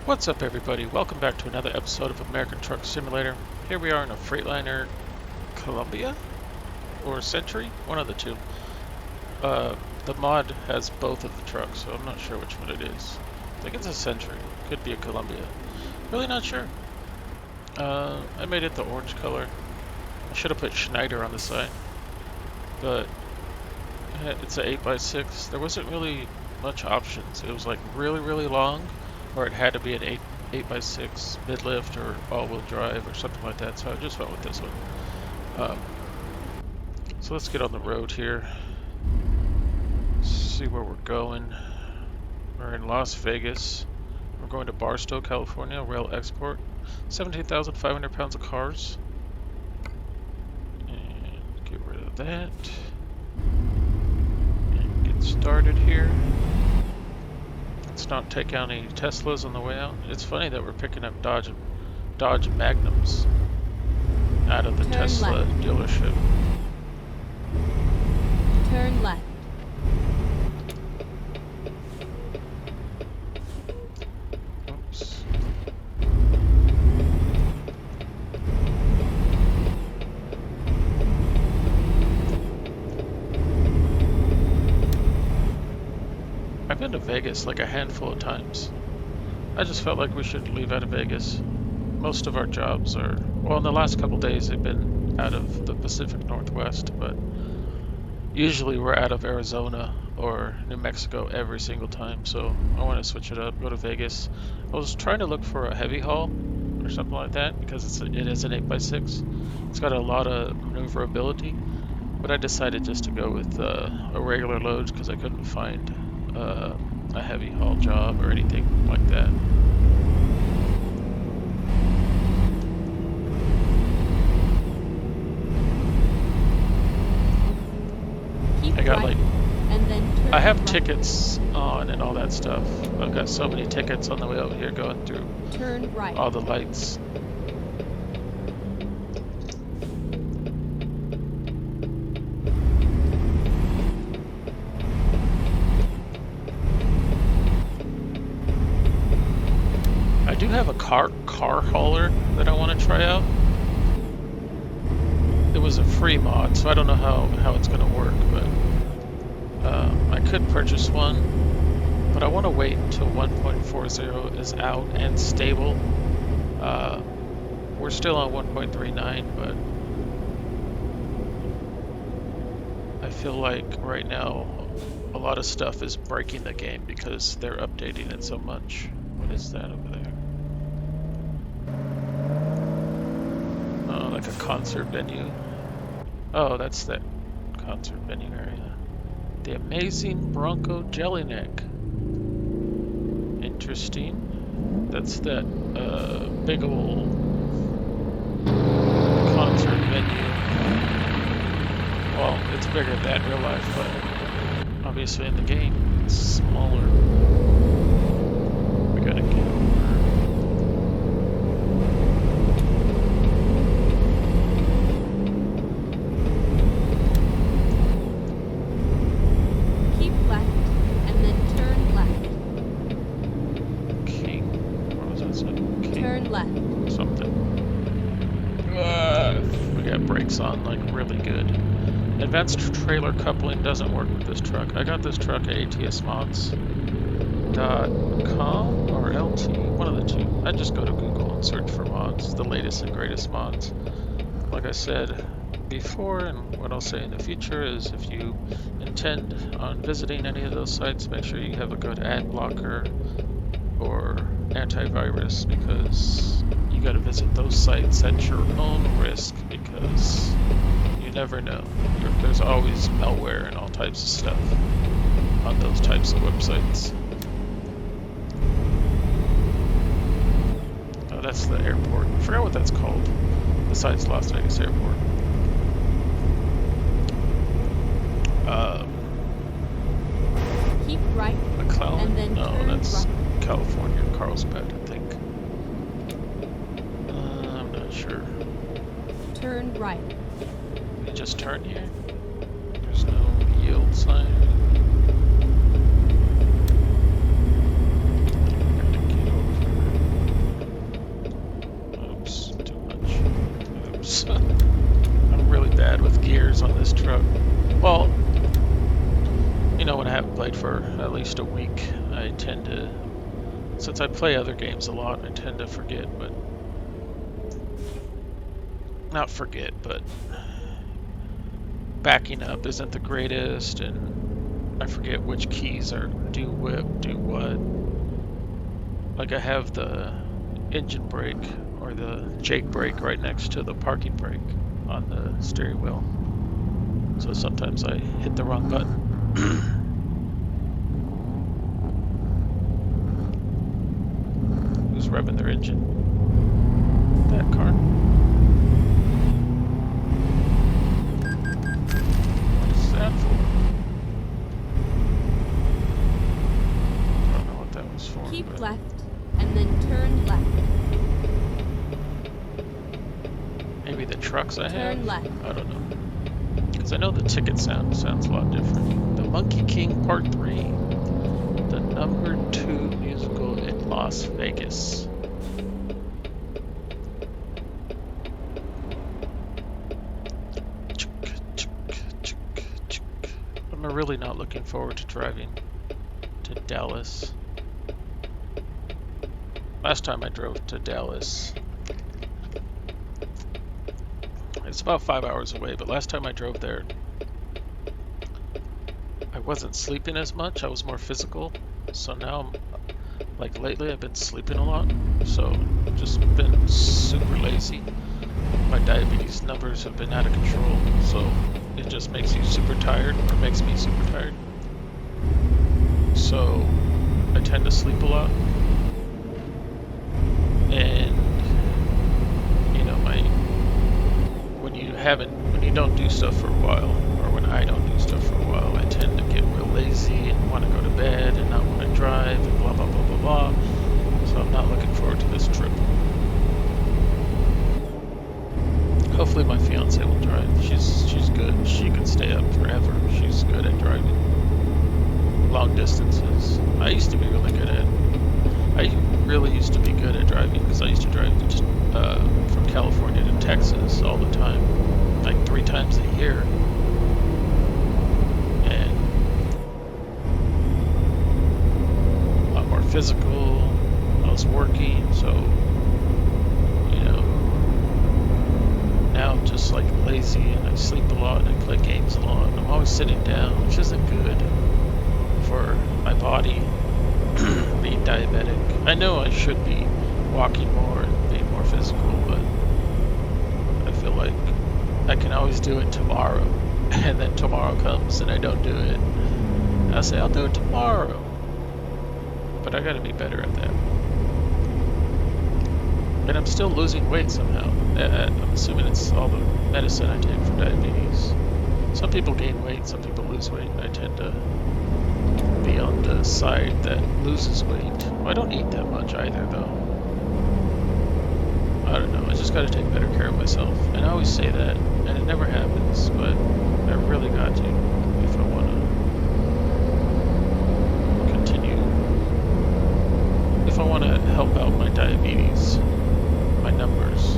What's up, everybody? Welcome back to another episode of American Truck Simulator. Here we are in a Freightliner Columbia or Century, one of the two. The mod has both of the trucks, so I'm not sure which one it is. I think it's a Century. Could be a Columbia. Really not sure. I made it the orange color. I should have put Schneider on the side, but it's an 8x6. There wasn't really much options. It was like really long, or it had to be an 8x6 mid-lift or all-wheel drive or something like that, so I just went with this one. So let's get on the road here, see where we're going. We're in Las Vegas. We're going to Barstow, California, rail export. 17,500 pounds of cars. And get rid of that. And get started here. Let's not take out any Teslas on the way out. It's funny that we're picking up Dodge Magnums out of the Tesla dealership. Turn left. Oops. I've been to Vegas like a handful of times. I just felt like we should leave out of Vegas. Most of our jobs are, well, in the last couple days they've been out of the Pacific Northwest, but usually we're out of Arizona or New Mexico every single time, so I want to switch it up, go to Vegas. I was trying to look for a heavy haul or something like that because it is an 8x6. It's got a lot of maneuverability, but I decided just to go with a regular load because I couldn't find a heavy haul job or anything like that. Keep I got right, like, and then turn I have right. tickets on and all that stuff. I've got so many tickets on the way over here going through Turn right. all the lights. I do have a car hauler that I want to try out. It was a free mod, so I don't know how it's going to work, but I could purchase one, but I want to wait until 1.40 is out and stable. We're still on 1.39, but I feel like right now a lot of stuff is breaking the game because they're updating it so much. What is that over there? Oh, like a concert venue. Oh, that's that concert venue area. The Amazing Bronco Jellyneck. Interesting. That's that big old concert venue. Well, it's bigger than that in real life, but obviously in the game it's smaller. We gotta get over. Keep left, and then turn left. King. What was that say? King Turn left. something. We got brakes on like really good. Advanced trailer coupling doesn't work with this truck. I got this truck at atsmods.com or LT, one of the two. I just go to Google and search for mods, the latest and greatest mods. Like I said before, and what I'll say in the future is if you intend on visiting any of those sites, make sure you have a good ad blocker or antivirus, because you got to visit those sites at your own risk, because you never know. There's always malware and all types of stuff on those types of websites. Oh, that's the airport. I forgot what that's called besides Las Vegas Airport. Keep right, McClellan? and then No, turn that's right. California, Carlsbad, I think. I'm not sure. Turn right. We just turn here. There's no yield sign. Gotta get over. played for at least a week, I tend to, since I play other games a lot, I tend to forget, but not forget, but backing up isn't the greatest, and I forget which keys are do what. Like I have the engine brake or the Jake brake right next to the parking brake on the steering wheel. So sometimes I hit the wrong button. Who's revving their engine? That car? What is that for? I don't know what that was for. Keep but... left and then turn left. Maybe the trucks I have? Turn left. I don't know. Because I know the ticket sounds a lot different. The Monkey King Part 3. The #2 musical in Las Vegas. I'm really not looking forward to driving to Dallas. Last time I drove to Dallas, it's about 5 hours away, but last time I drove there, I wasn't sleeping as much, I was more physical. So now, like lately, I've been sleeping a lot, so just been super lazy. My diabetes numbers have been out of control, so it just makes you super tired, or makes me super tired. So I tend to sleep a lot. And you know, when you don't do stuff for a while, or when I don't do stuff for a while, I tend to get real lazy and want to go to bed and not want to drive and blah blah blah blah blah. So I'm not looking forward to this trip. Hopefully my fiance will drive. She's good. She can stay up forever. She's good at driving long distances. I used to be really good at. I really used to be good at driving because I used to drive from California to Texas all the time, like 3 times a year. And a lot more physical. I was working, so you know. Now I'm just like lazy and I sleep a lot and I play games a lot. I'm always sitting down, which isn't good for my body. Being diabetic. I know I should be walking more and being more physical, but I feel like I can always do it tomorrow. And then tomorrow comes and I don't do it. And I say, I'll do it tomorrow. But I gotta be better at that. And I'm still losing weight somehow. I'm assuming it's all the medicine I take for diabetes. Some people gain weight, some people lose weight. I tend to be on the side that loses weight. Well, I don't eat that much either, though. I don't know. I just gotta take better care of myself. And I always say that, and it never happens, but I really got to if I want to continue. If I want to help out my diabetes, my numbers.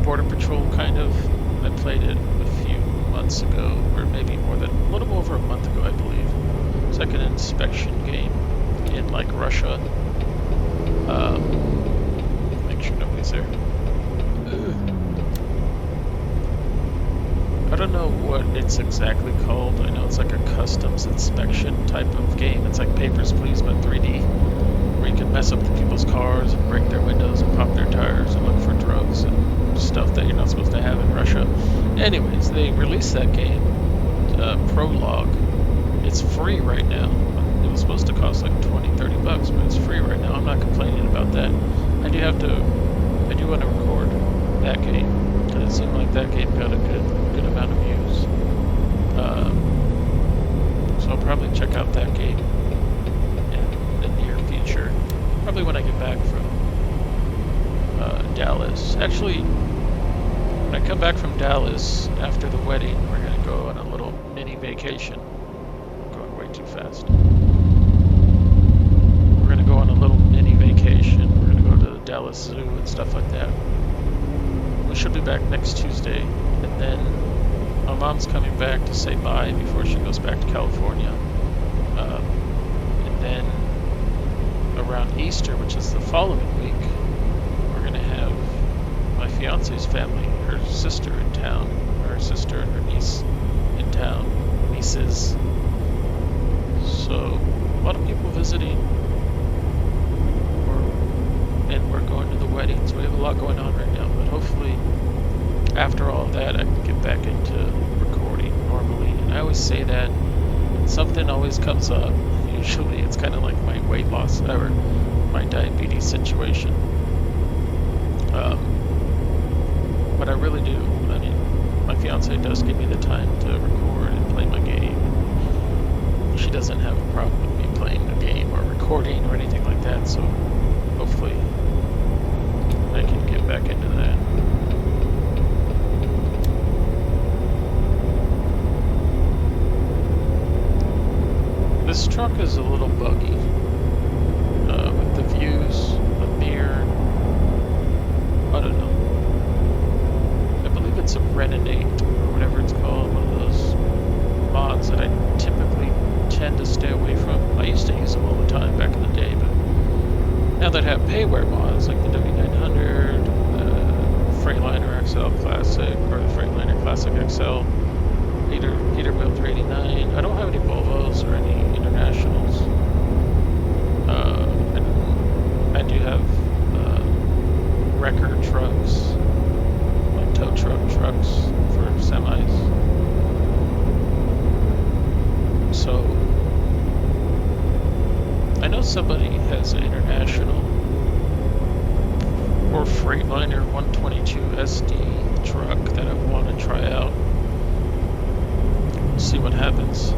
Border Patrol, kind of. I played it a few months ago, or maybe a little over a month ago, I believe. It's like an inspection game in like Russia. Make sure nobody's there. I don't know what it's exactly called. I know it's like a customs inspection type of game. It's like Papers, Please, but 3D. Where you can mess up the people's cars and break their windows and pop their tires and look for drugs and stuff that you're not supposed to have in Russia. Anyways, they released that game, Prologue. It's free right now. It was supposed to cost like 20-30 bucks, but it's free right now. I'm not complaining about that. I do want to record that game And it seemed like that game got a good amount of views. So I'll probably check out that game in the near future. Probably when I get back from Dallas. Actually, when I come back from Dallas after the wedding, we're going to go on a little mini vacation. I'm going way too fast. We're going to go on a little mini vacation. We're going to go to the Dallas Zoo and stuff like that. We should be back next Tuesday, and then my mom's coming back to say bye before she goes back to California. And then around Easter, which is the following week, we're going to have my fiance's family, her sister in town, her sister and her niece in town, nieces. So a lot of people visiting, and we're going to the wedding, so we have a lot going on right now, but hopefully after all of that I can get back into recording normally. And I always say that, and something always comes up. Usually it's kind of like my weight loss or my diabetes situation. But I really do. I mean, my fiance does give me the time to record and play my game. She doesn't have a problem with me playing the game or recording or anything like that, so hopefully I can get back into that. This truck is a little buggy with the views, the mirror. I don't know. I believe it's a Renegade or whatever it's called, one of those mods that I typically tend to stay away from. I used to use them all the time back in the day, but now that I have payware mods like the W900, the Freightliner XL Classic, or the Freightliner Classic XL, Peterbilt 389. I don't have any Volvos or any Internationals. I do have wrecker trucks, like tow trucks for semis. So I know somebody has an International or Freightliner 122 SD truck that I want to try out. We'll see what happens.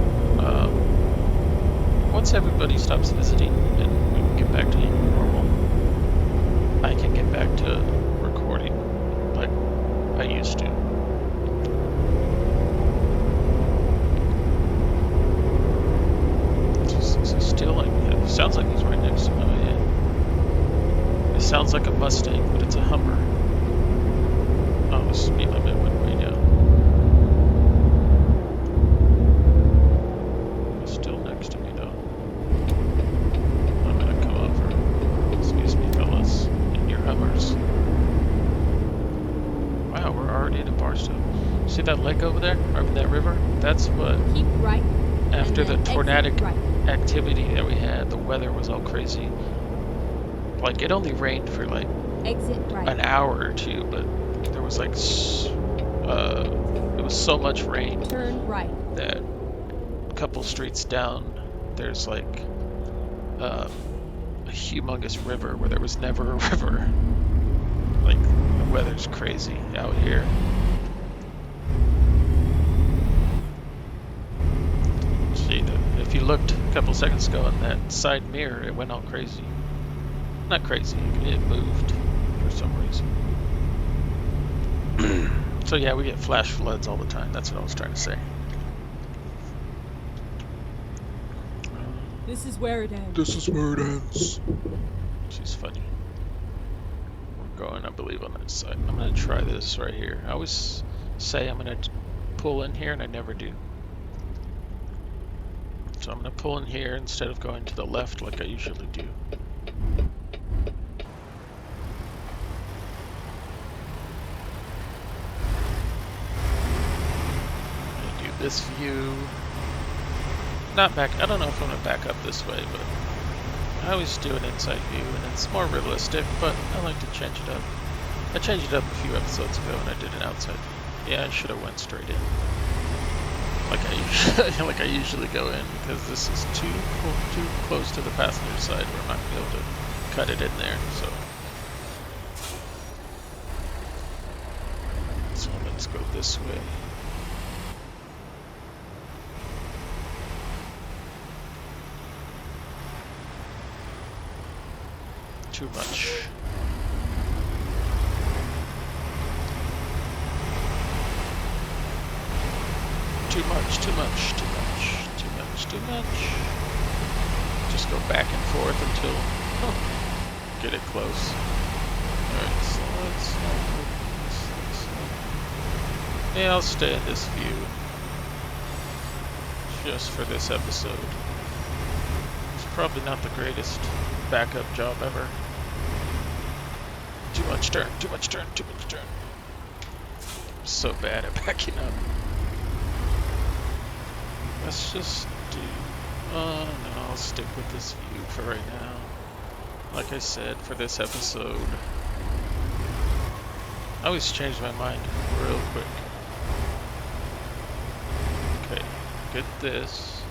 Once everybody stops visiting and we can get back to normal, I can get back to recording like I used to. Is he still like? It sounds like he's right next to me. Oh, yeah. It sounds like a Mustang, but it's a Hummer. Oh, the speed limit went way down. He's still next to me though. I'm gonna come over. Excuse me, fellas, in your Hummers. Wow, we're already in a Barstow. See that lake over there? Or that river? That's what. Keep right. After the tornadic right. activity that we had, the weather was all crazy. Like, it only rained for like Exit right. an hour or two, but there was like, it was so much rain. Turn right. That a couple streets down, there's like a humongous river where there was never a river. Like, the weather's crazy out here. See, if you looked a couple seconds ago in that side mirror, it went all crazy. Not crazy, it moved for some reason. So yeah, we get flash floods all the time. That's what I was trying to say. This is where it ends. This is where it ends. She's funny. We're going, I believe, on that side. I'm going to try this right here. I always say I'm going to pull in here, and I never do. So I'm going to pull in here instead of going to the left like I usually do. This view, not back, I don't know if I'm going to back up this way, but I always do an inside view and it's more realistic, but I like to change it up. I changed it up a few episodes ago and I did an outside view. Yeah, I should have went straight in. Like I usually go in, because this is too close to the passenger side where I'm not going to be able to cut it in there, so. this way. Too much. Too much, too much, too much, too much, too much. Just go back and forth until get it close. Alright, so let's yeah, I'll stay in this view just for this episode. It's probably not the greatest backup job ever. Too much turn, too much turn, too much turn. I'm so bad at backing up. Let's just do... no, I'll stick with this view for right now. Like I said, for this episode. I always change my mind real quick. Okay, get this.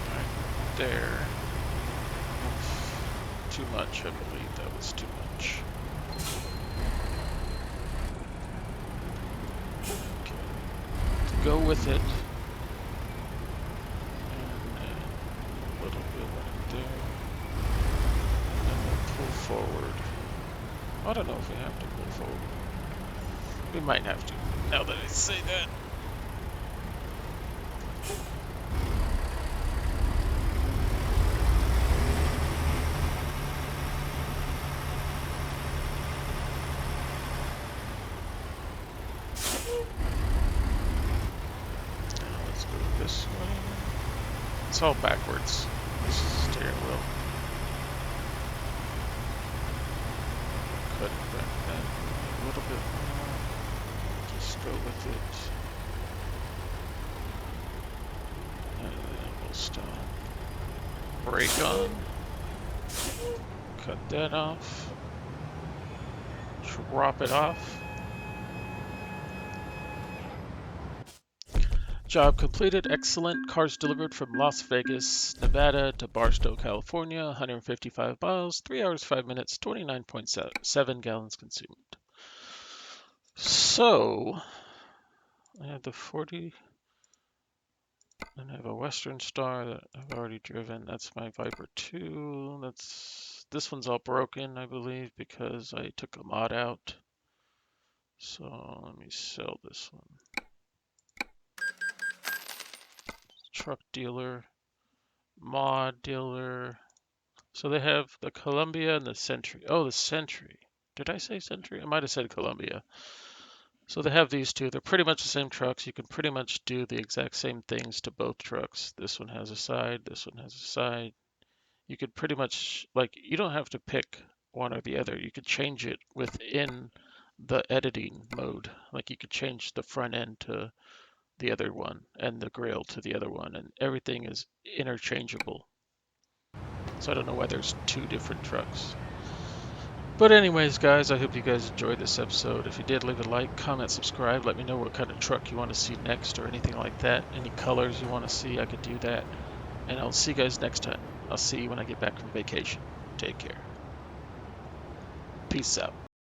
Right there. Too much, I believe that was too much. Go with it, and a little bit right there, and then pull forward. I don't know if we have to pull forward. We might have to, now that I say that. This way. It's all backwards. This is the steering wheel. Cut it back that way a little bit more. Just go with it. And then we'll stop. Brake on. Cut that off. Drop it off. Job completed. Excellent. Cars delivered from Las Vegas, Nevada to Barstow, California. 155 miles, 3 hours, 5 minutes, 29.7 gallons consumed. So, I have the 40, and I have a Western Star that I've already driven. That's my Viper 2. This one's all broken, I believe, because I took a mod out. So, let me sell this one. Truck dealer. Mod dealer. So they have the Columbia and the Century. Oh, the Century. Did I say Century? I might have said Columbia. So they have these two. They're pretty much the same trucks. You can pretty much do the exact same things to both trucks. This one has a side. This one has a side. You could pretty much, like, you don't have to pick one or the other. You could change it within the editing mode. Like, you could change the front end to the other one and the grill to the other one, and everything is interchangeable. So I don't know why there's two different trucks. But anyways, guys, I hope you guys enjoyed this episode. If you did, leave a like, comment, subscribe. Let me know what kind of truck you want to see next or anything like that. Any colors you want to see, I could do that. And I'll see you guys next time. I'll see you when I get back from vacation. Take care. Peace out.